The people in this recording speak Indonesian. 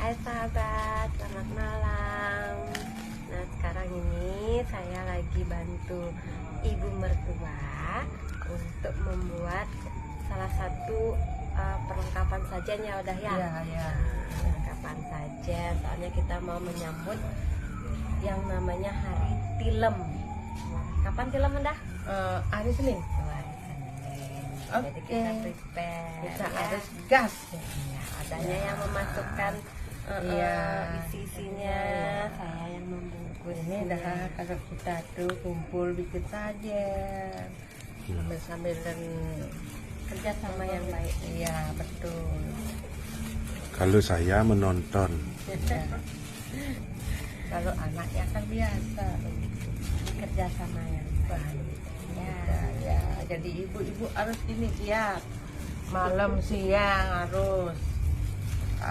Hai sahabat, selamat malam. Nah sekarang ini saya lagi bantu ibu mertua untuk membuat salah satu perlengkapan sajen ya udah ya. Iya. Perlengkapan sajen, soalnya kita mau menyambut yang namanya Hari Tilem. Kapan Tilem udah? Hari Senin. Hari Senin. Jadi Oke. kita prepare. Kita ya. harus gas. Ya, adanya yang memasukkan isi-isinya, saya yang membungkus. Ini dah kalau kita tuh kumpul bikin sajen sambil dan Kerja sama yang baik. iya betul. Kalau saya menonton, Ya. Kalau anaknya kan biasa Kerja sama yang baik. ya. Jadi ibu-ibu harus ini siap malam siang harus